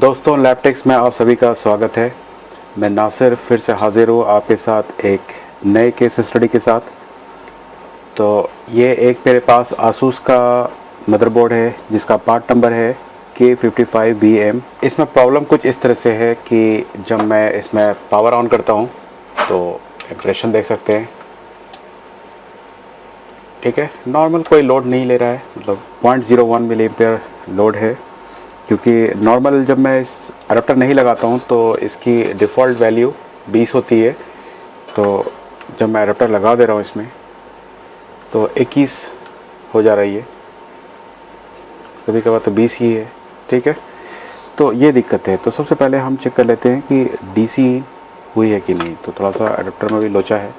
दोस्तों, लैपटेक्स में आप सभी का स्वागत है। मैं नासिर फिर से हाजिर हूँ आपके साथ एक नए केस स्टडी के साथ। तो ये एक मेरे पास आसूस का मदरबोर्ड है जिसका पार्ट नंबर है K55VM। इसमें प्रॉब्लम कुछ इस तरह से है कि जब मैं इसमें पावर ऑन करता हूँ तो इम्प्रेशन देख सकते हैं। ठीक है, नॉर्मल कोई लोड नहीं ले रहा है, मतलब 0.01 मिली एम्पेयर लोड है। क्योंकि नॉर्मल जब मैं इस अडेप्टर नहीं लगाता हूँ तो इसकी डिफ़ॉल्ट वैल्यू 20 होती है। तो जब मैं अडेप्टर लगा दे रहा हूँ इसमें तो 21 हो जा रही है, कभी कभार तो 20 ही है। ठीक है, तो ये दिक्कत है। तो सबसे पहले हम चेक कर लेते हैं कि डीसी हुई है कि नहीं। तो थोड़ा सा अडेप्टर में भी लोचा है।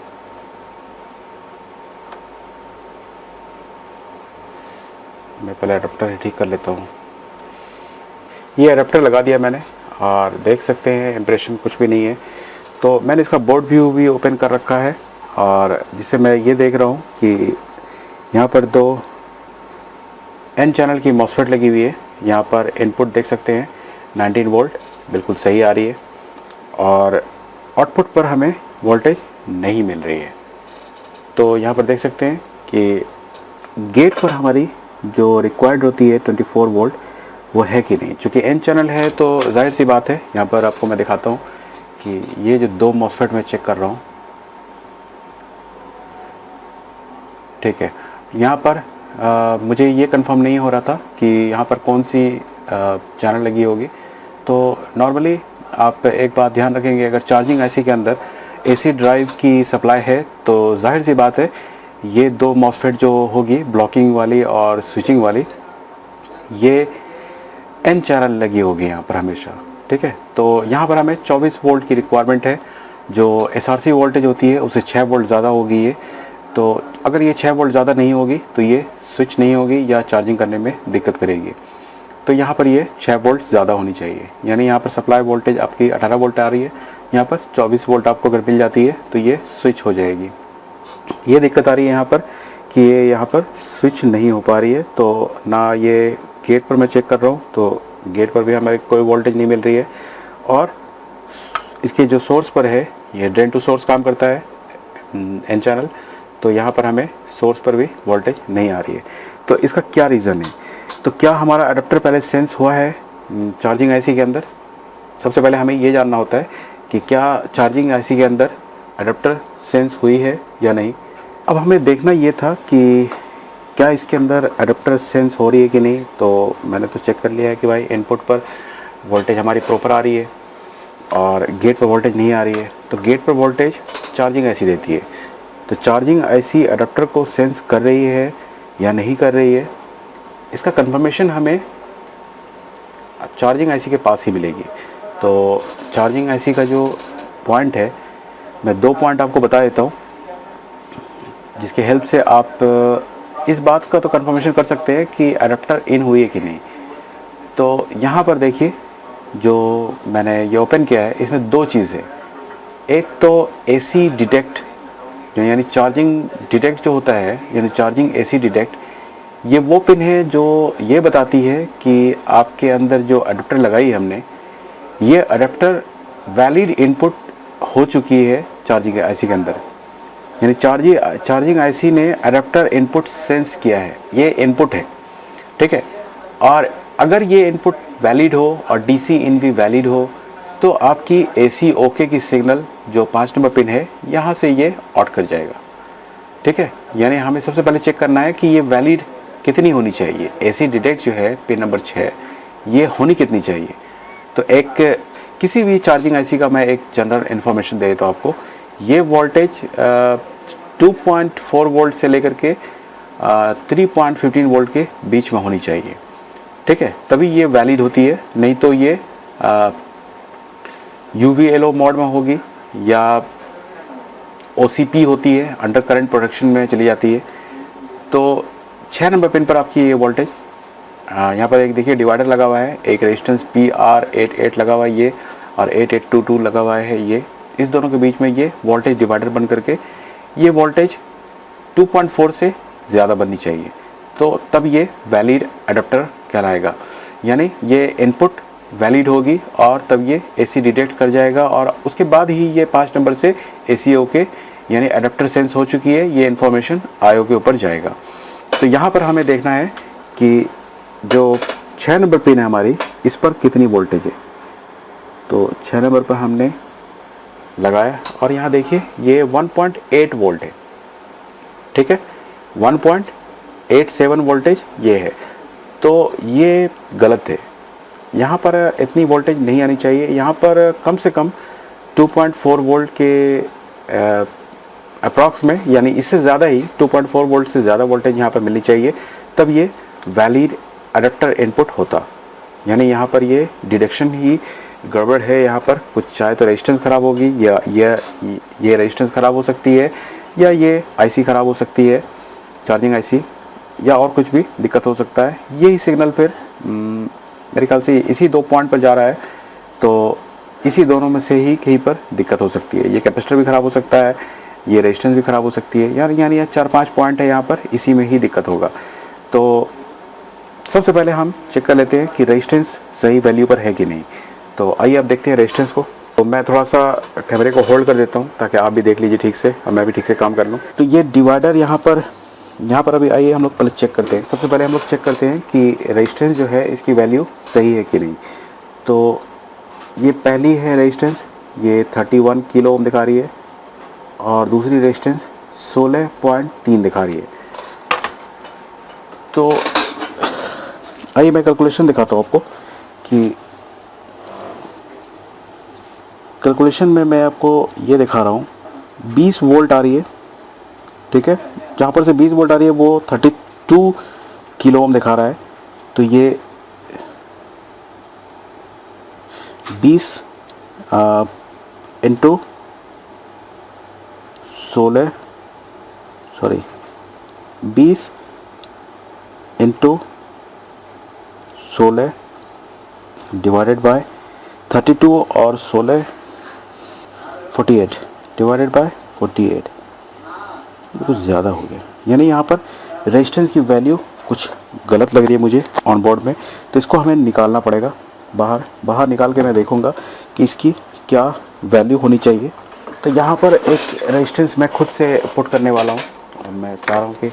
मैं पहले अडेप्टर ही ठीक कर लेता हूँ। ये अडेप्टर लगा दिया मैंने और देख सकते हैं इम्प्रेशन कुछ भी नहीं है। तो मैंने इसका बोर्ड व्यू भी ओपन कर रखा है और जिससे मैं ये देख रहा हूँ कि यहाँ पर दो एन चैनल की मॉसफेट लगी हुई है। यहाँ पर इनपुट देख सकते हैं 19 वोल्ट बिल्कुल सही आ रही है और आउटपुट पर हमें वोल्टेज नहीं मिल रही है। तो यहाँ पर देख सकते हैं कि गेट पर हमारी जो रिक्वायर्ड होती है 24 वोल्ट वो है कि नहीं। चूँकि एन चैनल है तो जाहिर सी बात है। यहाँ पर आपको मैं दिखाता हूँ कि ये जो दो मॉसफेट मैं चेक कर रहा हूँ, ठीक है, यहाँ पर मुझे ये कंफर्म नहीं हो रहा था कि यहाँ पर कौन सी चैनल लगी होगी। तो नॉर्मली आप एक बात ध्यान रखेंगे, अगर चार्जिंग आईसी के अंदर एसी ड्राइव की सप्लाई है तो जाहिर सी बात है ये दो मॉसफेट जो होगी ब्लॉकिंग वाली और स्विचिंग वाली, ये एन चैनल लगी होगी यहाँ पर हमेशा। ठीक है, तो यहाँ पर हमें 24 वोल्ट की रिक्वायरमेंट है। जो एसआरसी वोल्टेज होती है उससे 6 वोल्ट ज़्यादा होगी ये। तो अगर ये 6 वोल्ट ज़्यादा नहीं होगी तो ये स्विच नहीं होगी या चार्जिंग करने में दिक्कत करेगी। तो यहाँ पर ये 6 वोल्ट ज़्यादा होनी चाहिए, यानी यहाँ पर सप्लाई वोल्टेज आपकी 18 वोल्ट आ रही है, यहाँ पर 24 वोल्ट आपको अगर मिल जाती है तो ये स्विच हो जाएगी। ये दिक्कत आ रही है यहाँ पर कि ये यहाँ पर स्विच नहीं हो पा रही है। तो ना ये गेट पर मैं चेक कर रहा हूँ तो गेट पर भी हमें कोई वोल्टेज नहीं मिल रही है और इसके जो सोर्स पर है ये ड्रेन टू सोर्स काम करता है एन चैनल, तो यहाँ पर हमें सोर्स पर भी वोल्टेज नहीं आ रही है। तो इसका क्या रीज़न है? तो क्या हमारा अडेप्टर पहले सेंस हुआ है चार्जिंग आईसी के अंदर? सबसे पहले हमें ये जानना होता है कि क्या चार्जिंग आईसी के अंदर अडेप्टर सेंस हुई है या नहीं। अब हमें देखना ये था कि क्या इसके अंदर अडेप्टर सेंस हो रही है कि नहीं। तो मैंने तो चेक कर लिया है कि भाई इनपुट पर वोल्टेज हमारी प्रॉपर आ रही है और गेट पर वोल्टेज नहीं आ रही है। तो गेट पर वोल्टेज चार्जिंग आईसी देती है। तो चार्जिंग आईसी अडेप्टर को सेंस कर रही है या नहीं कर रही है, इसका कंफर्मेशन हमें चार्जिंग आईसी के पास ही मिलेगी। तो चार्जिंग आईसी का जो पॉइंट है, मैं 2 पॉइंट आपको बता देता हूँ जिसकी हेल्प से आप इस बात का तो कंफर्मेशन कर सकते हैं कि अडेप्टर इन हुई है कि नहीं। तो यहाँ पर देखिए जो मैंने ये ओपन किया है इसमें 2 चीज़ है। एक तो एसी डिटेक्ट यानी चार्जिंग डिटेक्ट जो होता है, यानी चार्जिंग एसी डिटेक्ट, ये वो पिन है जो ये बताती है कि आपके अंदर जो अडेप्टर लगाई है हमने, ये अडेप्टर वैलिड इनपुट हो चुकी है चार्जिंग आईसी के अंदर। यानी चार्जिंग आईसी ने अडेप्टर इनपुट सेंस किया है, ये इनपुट है। ठीक है, और अगर ये इनपुट वैलिड हो और डीसी इन भी वैलिड हो तो आपकी एसी ओके की सिग्नल जो 5 नंबर पिन है यहाँ से ये आउट कर जाएगा। ठीक है, यानी हमें सबसे पहले चेक करना है कि ये वैलिड कितनी होनी चाहिए। एसी डिटेक्ट जो है पिन नंबर 6 ये होनी कितनी चाहिए। तो एक किसी भी चार्जिंग आईसी का मैं एक जनरल इन्फॉर्मेशन दे देता हूँ आपको। ये वोल्टेज 2.4 वोल्ट से लेकर के 3.15 वोल्ट के बीच में होनी चाहिए। ठीक है, तभी ये वैलिड होती है, नहीं तो ये UVLO मोड में होगी या OCP होती है, अंडर करंट प्रोटेक्शन में चली जाती है। तो 6 नंबर पिन पर आपकी ये वोल्टेज, यहाँ पर एक देखिए डिवाइडर लगा हुआ है, एक रेजिस्टेंस PR88 लगा हुआ है ये, और 8822 लगा हुआ है ये। इस दोनों के बीच में ये वोल्टेज डिवाइडर बन करके ये वोल्टेज 2.4 से ज़्यादा बननी चाहिए, तो तब ये वैलिड अडेप्टर कहलाएगा। यानी ये इनपुट वैलिड होगी और तब ये AC डिटेक्ट कर जाएगा, और उसके बाद ही ये 5 नंबर से ACO के यानी अडेप्टर सेंस हो चुकी है, ये इन्फॉर्मेशन IO के ऊपर जाएगा। तो यहाँ पर हमें देखना है कि जो 6 नंबर पिन है हमारी, इस पर कितनी वोल्टेज है। तो 6 नंबर पर हमने लगाया और यहाँ देखिए ये 1.8 वोल्ट है, ठीक है, 1.87 वोल्टेज ये है। तो ये गलत है, यहाँ पर इतनी वोल्टेज नहीं आनी चाहिए। यहाँ पर कम से कम 2.4 वोल्ट के अप्रॉक्स में, यानी इससे ज़्यादा ही 2.4 वोल्ट से ज़्यादा वोल्टेज यहाँ पर मिलनी चाहिए, तब ये वैलिड अडेप्टर इनपुट होता। यानी यहाँ पर ये डिडक्शन ही गड़बड़ है। यहाँ पर कुछ चाहे तो रेजिस्टेंस ख़राब होगी, या ये रेजिस्टेंस ख़राब हो सकती है, या ये IC ख़राब हो सकती है, चार्जिंग IC, या और कुछ भी दिक्कत हो सकता है। यही सिग्नल फिर मेरे ख्याल से इसी 2 पॉइंट पर जा रहा है, तो इसी दोनों में से ही कहीं पर दिक्कत हो सकती है। ये कैपेसिटर भी ख़राब हो सकता है, ये रेजिस्टेंस भी ख़राब हो सकती है, यानी 4-5 पॉइंट है यहाँ पर, इसी में ही दिक्कत होगा। तो सबसे पहले हम चेक कर लेते हैं कि रेजिस्टेंस सही वैल्यू पर है कि नहीं। तो आइए अब देखते हैं रेजिस्टेंस को। तो मैं थोड़ा सा कैमरे को होल्ड कर देता हूँ ताकि आप भी देख लीजिए ठीक से और मैं भी ठीक से काम कर लूँ। तो ये डिवाइडर यहाँ पर अभी आइए हम लोग पहले चेक करते हैं। सबसे पहले हम लोग चेक करते हैं कि रेजिस्टेंस जो है इसकी वैल्यू सही है कि नहीं। तो ये पहली है रेजिस्टेंस, ये 31 किलो ओम दिखा रही है, और दूसरी रेजिस्टेंस 16.3 दिखा रही है। तो आइए मैं कैलकुलेशन दिखाता हूँ आपको कि कैलकुलेशन में मैं आपको ये दिखा रहा हूँ 20 वोल्ट आ रही है, ठीक है। जहाँ पर से 20 वोल्ट आ रही है वो 32 किलो ओम दिखा रहा है। तो ये 20 इंटू 20 इंटू 16 डिवाइडेड बाय 32 और 16 48 डिवाइडेड बाय 48, कुछ ज़्यादा हो गया। यानी यहाँ पर रेजिस्टेंस की वैल्यू कुछ गलत लग रही है मुझे ऑन बोर्ड में। तो इसको हमें निकालना पड़ेगा बाहर निकाल के मैं देखूँगा कि इसकी क्या वैल्यू होनी चाहिए। तो यहाँ पर एक रेजिस्टेंस मैं खुद से पुट करने वाला हूँ, और मैं चाह रहा हूँ कि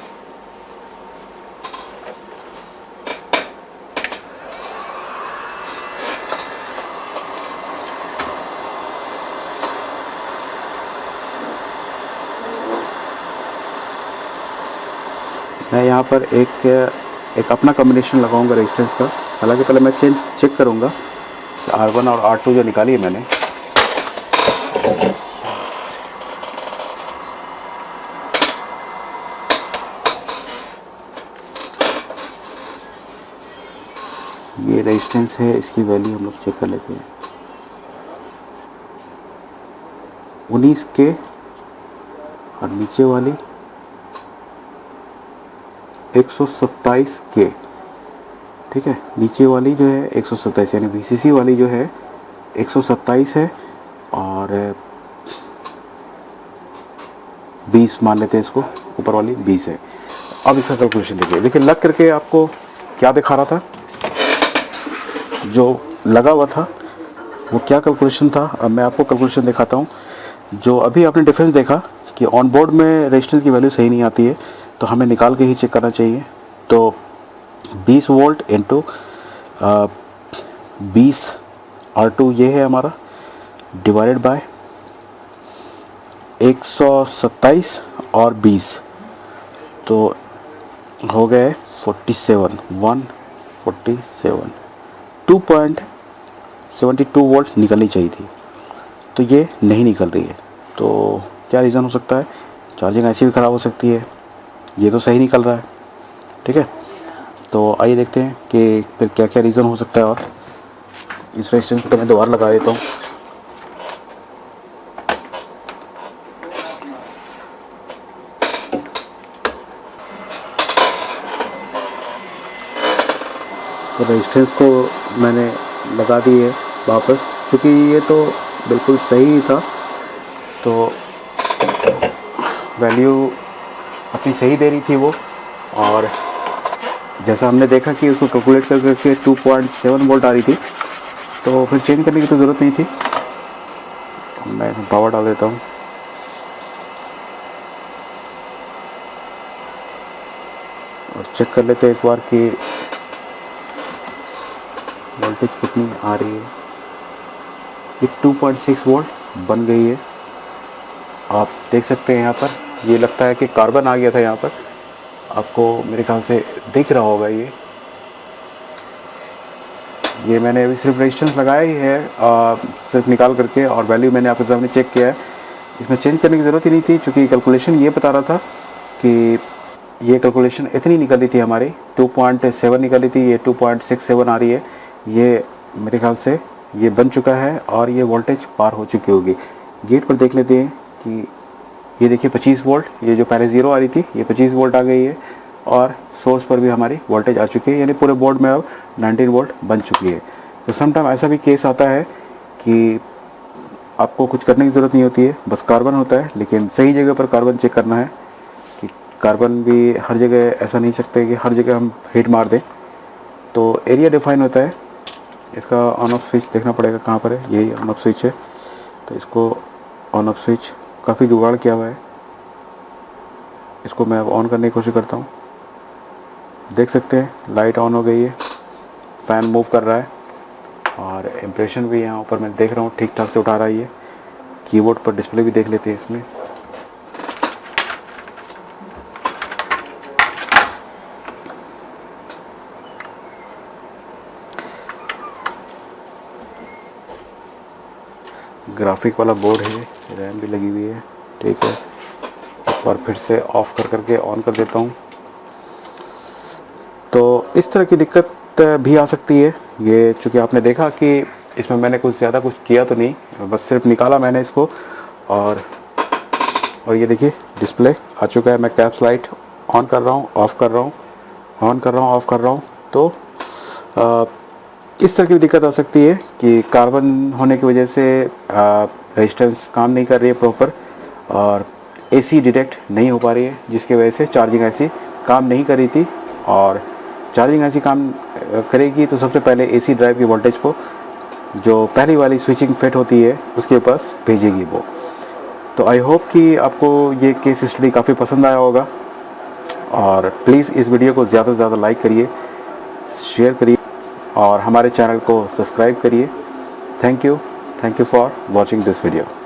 मैं यहाँ पर एक अपना कॉम्बिनेशन लगाऊंगा रेजिस्टेंस का। हालांकि पहले मैं चेक करूंगा R1 और R2 जो निकाली है मैंने, ये रेजिस्टेंस है, इसकी वैल्यू हम लोग चेक कर लेते हैं। 19 के और नीचे वाली 127 के, ठीक है। नीचे वाली जो है 127, यानी VCC वाली जो है 127 है, और 20 मान लेते हैं इसको, ऊपर वाली 20 है। अब इसका कैलकुलेशन देखिए लग करके आपको क्या दिखा रहा था, जो लगा हुआ था वो क्या कैलकुलेशन था। अब मैं आपको कैलकुलेशन दिखाता हूँ। जो अभी आपने डिफरेंस देखा कि ऑन बोर्ड में रेजिस्टेंस की वैल्यू सही नहीं आती है, तो हमें निकाल के ही चेक करना चाहिए। तो 20 वोल्ट इंटू 20 R2 ये है हमारा, डिवाइडेड बाय 127 और 20, तो हो गए 47 147 2.72 वोल्ट निकलनी चाहिए थी, तो ये नहीं निकल रही है। तो क्या रीज़न हो सकता है? चार्जिंग IC भी ख़राब हो सकती है, ये तो सही निकल रहा है, ठीक है। तो आइए देखते हैं कि फिर क्या क्या रीज़न हो सकता है। और इस रेजिस्टेंस को मैं दोबारा लगा देता हूँ। तो रेजिस्टेंस को मैंने लगा दी है वापस, क्योंकि ये तो बिल्कुल सही ही था, तो वैल्यू अपनी सही दे रही थी वो। और जैसा हमने देखा कि उसको कैलकुलेट करके 2.7 वोल्ट आ रही थी, तो फिर चेंज करने की तो ज़रूरत नहीं थी। मैं पावर डाल देता हूँ। और चेक कर लेते हैं एक बार कि वोल्टेज कितनी आ रही है। ये 2.6 वोल्ट बन गई है, आप देख सकते हैं। यहाँ पर ये लगता है कि कार्बन आ गया था, यहाँ पर आपको मेरे ख्याल से दिख रहा होगा। ये मैंने अभी सिर्फ रेजिस्टेंस लगाया ही है, सिर्फ निकाल करके, और वैल्यू मैंने आपके सामने चेक किया है। इसमें चेंज करने की ज़रूरत ही नहीं थी, क्योंकि कैलकुलेशन ये बता रहा था कि ये कैलकुलेशन इतनी निकली थी हमारी, 2.7 निकली थी, ये 2.67 आ रही है। ये मेरे ख्याल से ये बन चुका है और ये वोल्टेज पार हो चुकी होगी। गेट पर देख लेते हैं कि ये देखिए 25 वोल्ट, ये जो पहले 0 आ रही थी ये 25 वोल्ट आ गई है, और सोर्स पर भी हमारी वोल्टेज आ चुकी है, यानी पूरे बोर्ड में अब 19 वोल्ट बन चुकी है। तो समटाइम ऐसा भी केस आता है कि आपको कुछ करने की ज़रूरत नहीं होती है, बस कार्बन होता है, लेकिन सही जगह पर कार्बन चेक करना है कि कार्बन भी हर जगह ऐसा नहीं सकते कि हर जगह हम हीट मार दें। तो एरिया डिफाइन होता है, इसका ऑन ऑफ स्विच देखना पड़ेगा कहाँ पर है। यही ऑन ऑफ स्विच है, तो इसको ऑन ऑफ स्विच काफ़ी जुगाड़ किया हुआ है। इसको मैं अब ऑन करने की कोशिश करता हूँ। देख सकते हैं लाइट ऑन हो गई है, फ़ैन मूव कर रहा है, और इम्प्रेशन भी यहाँ ऊपर मैं देख रहा हूँ ठीक ठाक से उठा रहा है। ये कीबोर्ड पर डिस्प्ले भी देख लेते हैं इसमें। ग्राफिक वाला बोर्ड है, रैम भी लगी हुई है, ठीक है। एक बार फिर से ऑफ कर करके ऑन कर देता हूँ। तो इस तरह की दिक्कत भी आ सकती है। ये चूँकि आपने देखा कि इसमें मैंने कुछ ज़्यादा कुछ किया तो नहीं, बस सिर्फ निकाला मैंने इसको, और ये देखिए डिस्प्ले आ चुका है। मैं कैप्स लाइट ऑन कर रहा हूँ, ऑफ़ कर रहा हूँ, ऑन कर रहा हूँ, ऑफ़ कर रहा हूँ। तो इस तरह की दिक्कत आ सकती है कि कार्बन होने की वजह से रेजिस्टेंस काम नहीं कर रही है प्रॉपर, और एसी डिटेक्ट नहीं हो पा रही है, जिसकी वजह से चार्जिंग ऐसी काम नहीं कर रही थी। और चार्जिंग ऐसी काम करेगी तो सबसे पहले एसी ड्राइव की वोल्टेज को, जो पहली वाली स्विचिंग फिट होती है, उसके पास भेजेगी वो। तो आई होप कि आपको ये केस स्टडी काफ़ी पसंद आया होगा, और प्लीज़ इस वीडियो को ज़्यादा से ज़्यादा लाइक करिए, शेयर करिए, और हमारे चैनल को सब्सक्राइब करिए। Thank you for watching this video.